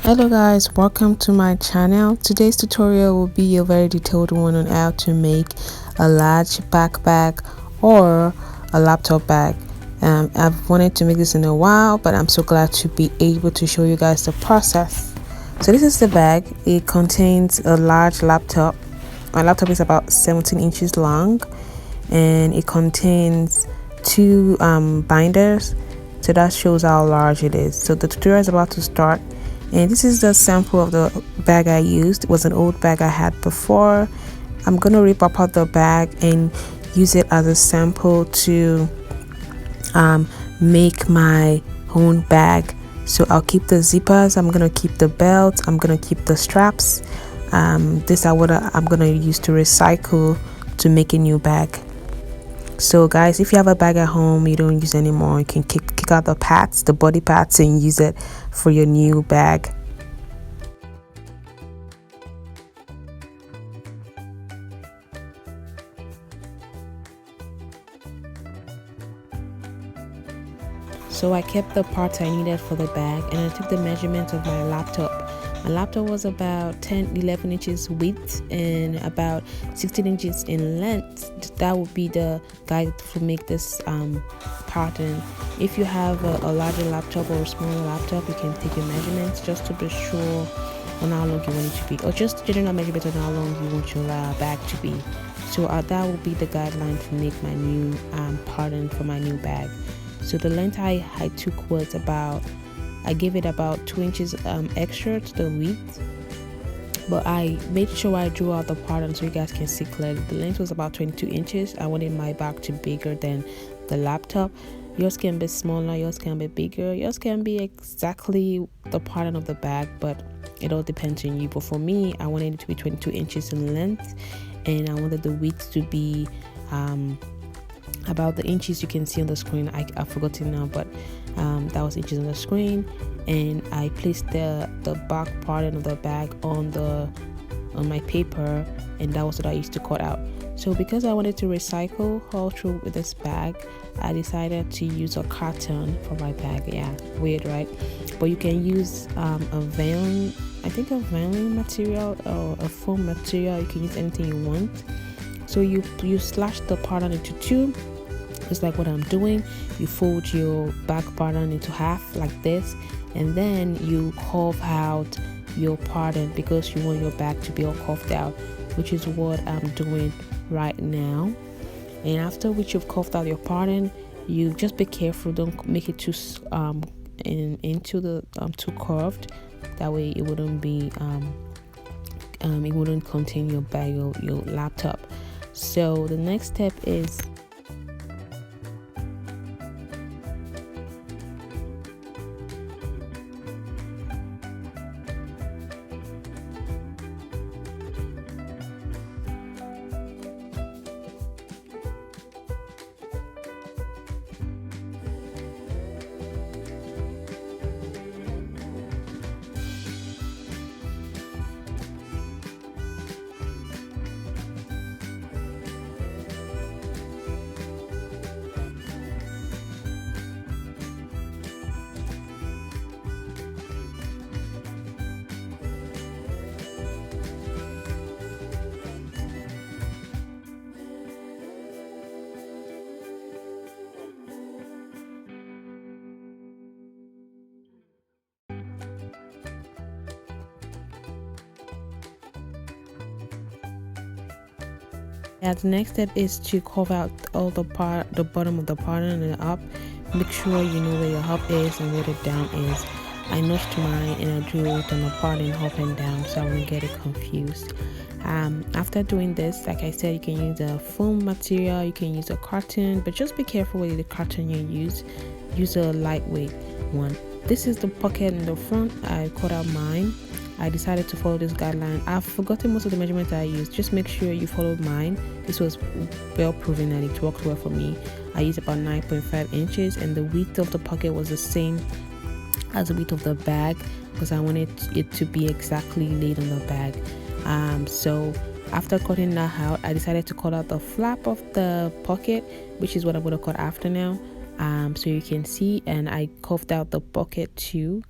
Hello guys, welcome to my channel. Today's tutorial will be a very detailed one on how to make a large backpack or a laptop bag. I've wanted to make this in a while, but I'm so glad to be able to show you guys the process. So this is the bag. It contains a large laptop. My laptop is about 17 inches long, and it contains two binders, so that shows how large it is. So the tutorial is about to start, and this is the sample of the bag I used. It was an old bag I had before. I'm gonna rip apart the bag and use it as a sample to make my own bag. So I'll keep the zippers, I'm gonna keep the belt, I'm gonna keep the straps. This are what I'm gonna use to recycle to make a new bag. So guys, if you have a bag at home you don't use anymore, you can kick out the pads, the body pads, and use it for your new bag. So I kept the parts I needed for the bag, and I took the measurements of my laptop. My laptop was about 11 inches width and about 16 inches in length. That would be the guide to make this pattern. If you have a larger laptop or a smaller laptop, you can take your measurements just to be sure on how long you want it to be, or just general measurements on how long you want your bag to be. So that will be the guideline to make my new pattern for my new bag. So the length I took was I gave it about 2 inches extra to the width, but I made sure I drew out the pattern so you guys can see clearly. The length was about 22 inches. I wanted my bag to be bigger than the laptop. Yours can be smaller, yours can be bigger, yours can be exactly the pattern of the bag, but it all depends on you. But for me, I wanted it to be 22 inches in length, and I wanted the width to be about the inches you can see on the screen. I've forgotten now, but that was inches on the screen. And I placed the back pattern of the bag on my paper, and that was what I used to cut out. So because I wanted to recycle all through with this bag, I decided to use a carton for my bag. Yeah, weird, right? But you can use a veiling, I think a veiling material or a foam material. You can use anything you want. So you slash the pattern into two, just like what I'm doing. You fold your back pattern into half like this, and then you carve out your pattern because you want your bag to be all carved out, which is what I'm doing right now. And after which you've carved out your pattern, you just be careful, don't make it too into the too curved. That way it wouldn't be it wouldn't contain your bag, your laptop. So the next step is the next step is to carve out all the bottom of the pattern and the up. Make sure you know where your up is and where the down is. I notched mine and I drew it on the pattern up and down so I won't get it confused. After doing this, like I said, you can use a foam material, you can use a carton, but just be careful with the carton you use. Use a lightweight one. This is the pocket in the front. I cut out mine. I decided to follow this guideline. I've forgotten most of the measurements I used. Just make sure you follow mine. This was well proven and it worked well for me. I used about 9.5 inches, and the width of the pocket was the same as the width of the bag because I wanted it to be exactly laid on the bag. So after cutting that out, I decided to cut out the flap of the pocket, which is what I'm going to cut after now. So you can see, and I carved out the pocket too.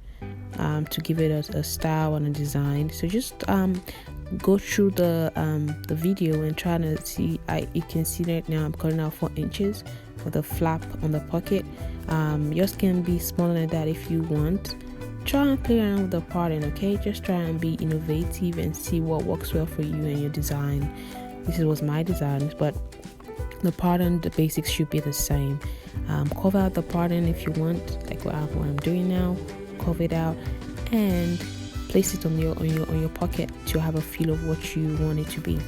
to give it a style and a design. So just go through the video and try to see. You can see right now I'm cutting out 4 inches for the flap on the pocket. Yours can be smaller than that if you want. Try and play around with the pattern, okay? Just try and be innovative and see what works well for you and your design. This was my design, but the pattern, the basics should be the same. Cover out the pattern if you want, like what I'm doing now. Cover it out and place it on your pocket to have a feel of what you want it to be.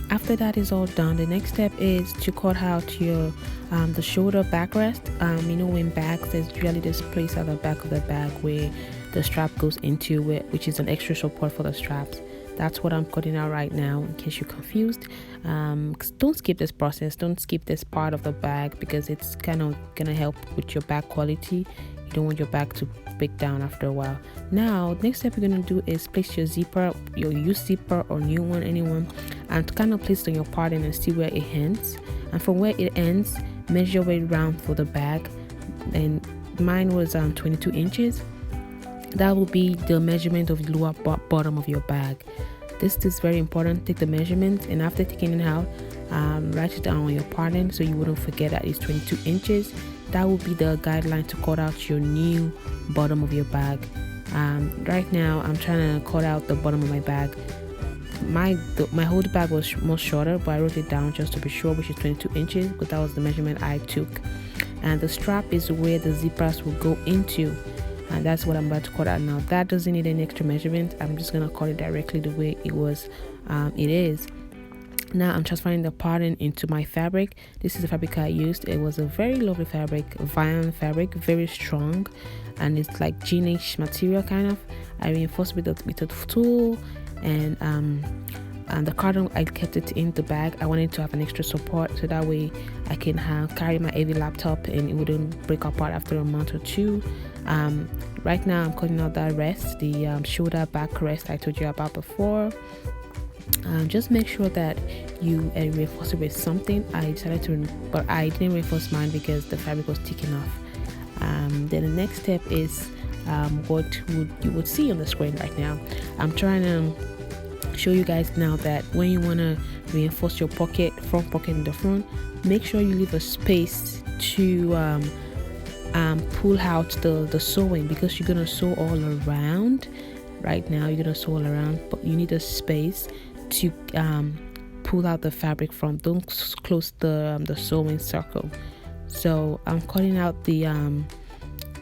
After that is all done, the next step is to cut out your the shoulder backrest. In bags, there's usually this place at the back of the bag where the strap goes into, which is an extra support for the straps. That's what I'm cutting out right now, in case you're confused. Don't skip this process. Don't skip this part of the bag, because it's kind of gonna help with your bag quality. You don't want your bag to break down after a while. Now, next step you're gonna do is place your zipper, your used zipper or new one, anyone, and kind of place it on your pattern and see where it ends. And from where it ends, measure it round for the bag. And mine was 22 inches. That will be the measurement of the lower bottom of your bag. This is very important. Take the measurement, and after taking it out, write it down on your pattern so you wouldn't forget that it's 22 inches. That will be the guideline to cut out your new bottom of your bag. Right now I'm trying to cut out the bottom of my bag. My whole bag was much shorter, but I wrote it down just to be sure, which is 22 inches, because that was the measurement I took. And the strap is where the zippers will go into, and that's what I'm about to cut out now. That doesn't need any extra measurement. I'm just gonna cut it directly the way it is. Now I'm transferring the pattern into my fabric. This is the fabric I used. It was a very lovely fabric, Vion fabric, very strong, and it's like jeanish material kind of. I reinforced with a tool, and the carton, I kept it in the bag. I wanted to have an extra support, so that way I can carry my heavy laptop and it wouldn't break apart after a month or two. Right now I'm cutting out that rest, the shoulder back rest I told you about before. Just make sure that you reinforce it with something. I decided to, but I didn't reinforce mine because the fabric was thick enough. Then the next step is what you would see on the screen right now. I'm trying to show you guys now that when you want to reinforce your front pocket in the front, make sure you leave a space to pull out the sewing, because you're gonna sew all around. Right now you're gonna sew all around, but you need a space to pull out the fabric from. Don't close the sewing circle. So I'm cutting out the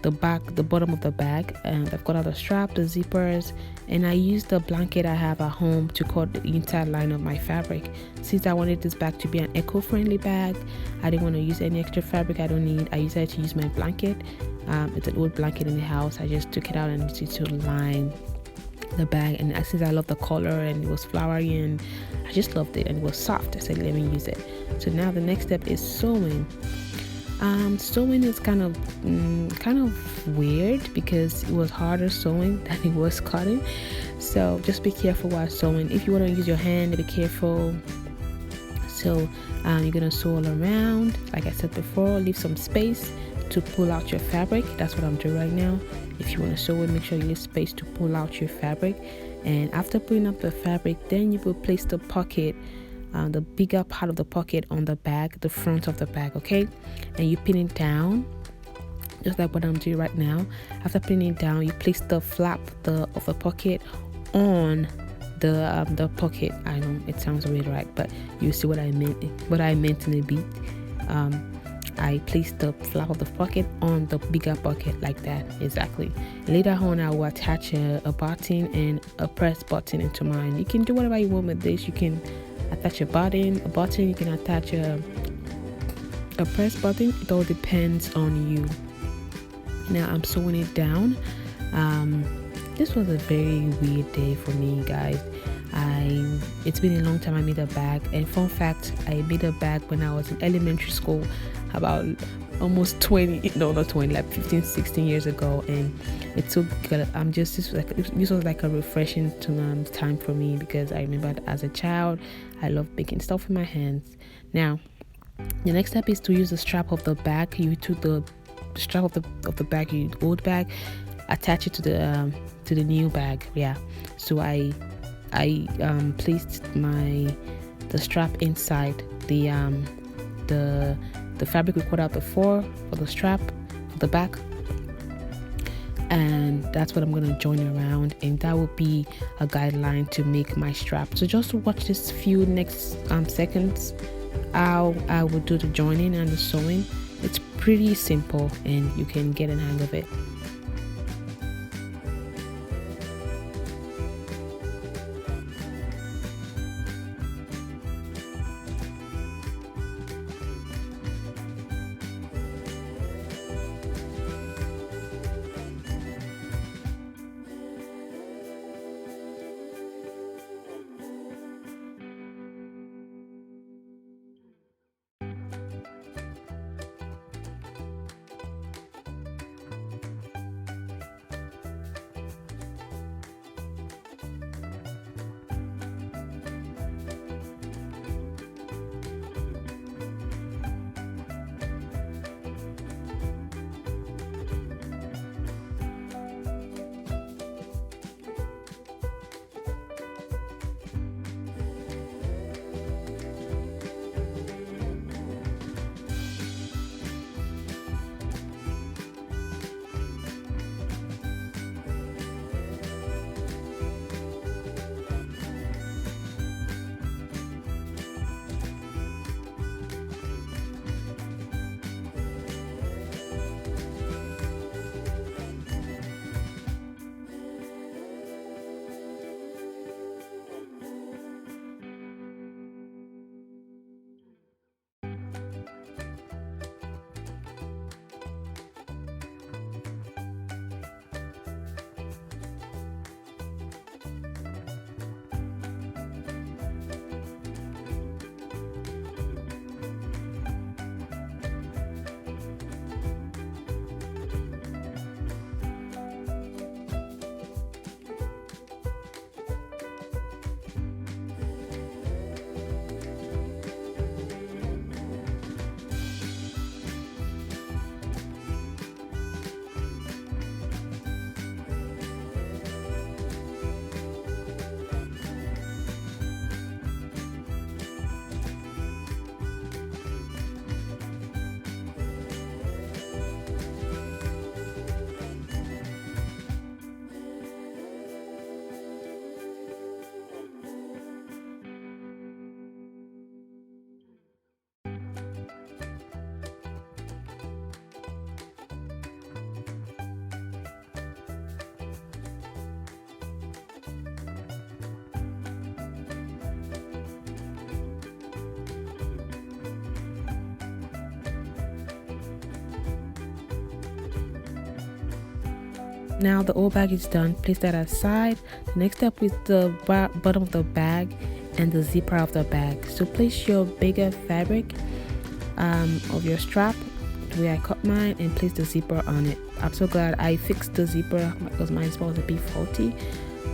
bottom of the bag, and I've cut out the strap, the zippers, and I used the blanket I have at home to cut the entire line of my fabric. Since I wanted this bag to be an eco-friendly bag, I didn't want to use any extra fabric I don't need. I decided to use my blanket. It's an old blanket in the house. I just took it out and used it to line the bag, and since I love the color and it was flowery and I just loved it and it was soft, I said let me use it. So now the next step is sewing. Sewing is kind of weird because it was harder sewing than it was cutting, so just be careful while sewing. If you want to use your hand, be careful. So you're gonna sew all around, like I said before. Leave some space to pull out your fabric. That's what I'm doing right now. If you want to sew it, make sure you leave space to pull out your fabric. And after pulling up the fabric, then you will place the pocket, the bigger part of the pocket, on the bag, the front of the bag, okay? And you pin it down just like what I'm doing right now. After pinning it down, you place the flap of the pocket on the pocket. I know it sounds weird, right? But you see what I meant in a bit. I placed the flap of the pocket on the bigger pocket like that, exactly. Later on, I will attach a button and a press button into mine. You can do whatever you want with this. You can attach a button, you can attach a press button. It all depends on you. Now I'm sewing it down. This was a very weird day for me, guys. It's been a long time I made a bag, and fun fact, I made a bag when I was in elementary school, about almost 20, no, not 20, like 15, 16 years ago. And it took this was like a refreshing time for me, because I remember as a child I loved making stuff with my hands. Now The next step is to use the strap of the bag. You took the strap of the bag, you old bag, attach it to the new bag. Yeah, so I placed the strap inside the fabric we cut out before for the strap for the back, and that's what I'm going to join around, and that will be a guideline to make my strap. So just watch this few next seconds how I will do the joining and the sewing. It's pretty simple and you can get a hang of it. Now the old bag is done. Place that aside. The next step is the bottom of the bag and the zipper of the bag. So place your bigger fabric of your strap the way I cut mine and place the zipper on it. I'm so glad I fixed the zipper because mine is supposed to be faulty,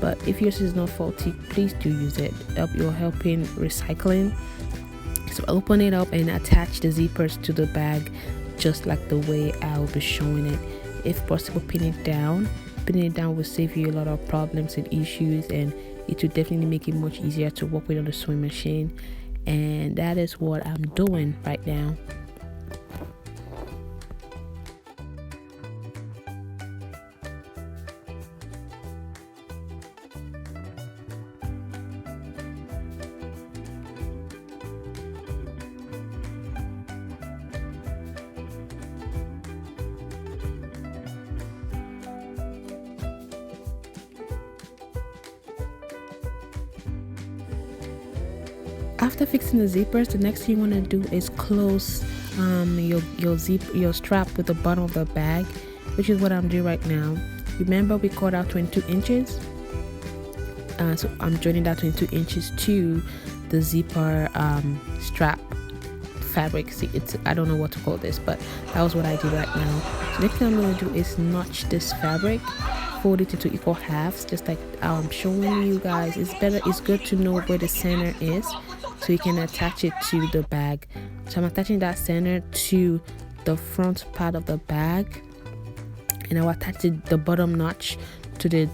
but if yours is not faulty, please do use it. You're helping recycling. So open it up and attach the zippers to the bag just like the way I will be showing it. If possible, pin it down. Pinning it down will save you a lot of problems and issues, and it will definitely make it much easier to work with on the sewing machine. And that is what I'm doing right now. After fixing the zippers, the next thing you want to do is close your strap with the bottom of the bag, which is what I'm doing right now. Remember, we cut out 22 inches, so I'm joining that 22 inches to the zipper strap fabric. See, I don't know what to call this, but that was what I did right now. So next thing I'm going to do is notch this fabric, fold it into equal halves, just like I'm showing you guys. It's good to know where the center is. so you can attach it to the bag. So I'm attaching that center to the front part of the bag, and I'll attach the bottom notch to the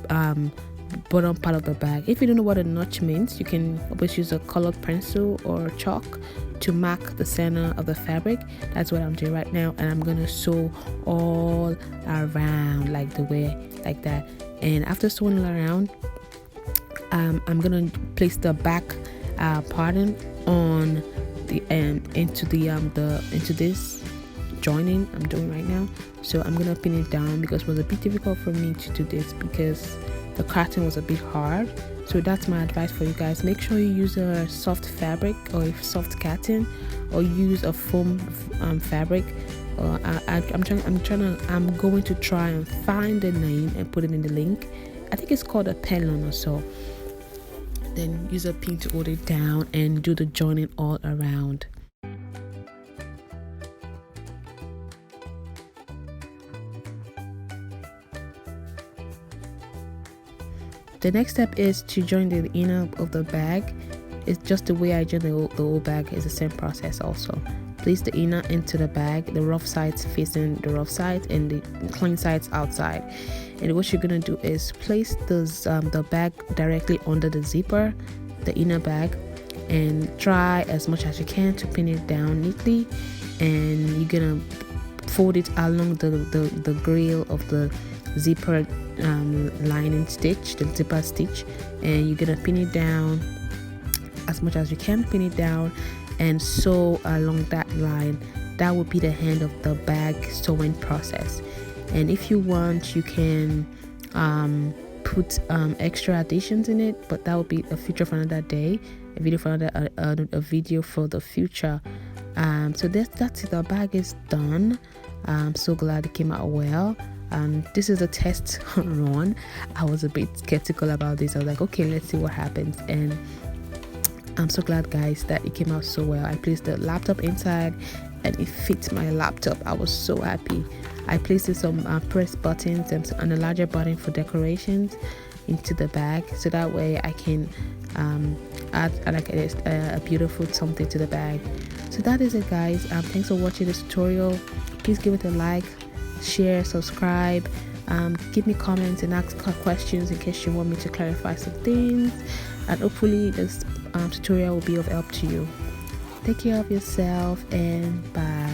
bottom part of the bag. If you don't know what a notch means, you can always use a colored pencil or chalk to mark the center of the fabric. That's what I'm doing right now, and I'm gonna sew all around like that. And after sewing around, I'm gonna place the back pattern on the into this joining I'm doing right now. So I'm gonna pin it down because it was a bit difficult for me to do this because the cutting was a bit hard. So that's my advice for you guys. Make sure you use a soft fabric or a soft cotton, or use a foam fabric. I'm going to try and find the name and put it in the link. I think it's called a pellon or so. Then use a pin to hold it down and do the joining all around. The next step is to join the inner of the bag. It's just the way I join the whole bag is the same process also. Place the inner into the bag, the rough sides facing the rough side and the clean sides outside. And what you're gonna do is place the bag directly under the zipper, the inner bag, and try as much as you can to pin it down neatly. And you're gonna fold it along the grill of the zipper lining stitch, the zipper stitch, and you're gonna pin it down as much as you can. Pin it down and sew along that line. That will be the end of the bag sewing process. And if you want, you can put extra additions in it, but that will be a feature for another day, a video for a video for the future. So that's it. The bag is done. I'm so glad it came out well. This is a test run. I was a bit skeptical about this. I was like, okay, let's see what happens. And I'm so glad, guys, that it came out so well. I placed the laptop inside and it fits my laptop. I was so happy. I placed some press buttons and a larger button for decorations into the bag, so that way I can add like a beautiful something to the bag. So that is it, guys. Thanks for watching this tutorial. Please give it a like, share, subscribe, give me comments and ask questions in case you want me to clarify some things, and hopefully this tutorial will be of help to you. Take care of yourself and bye.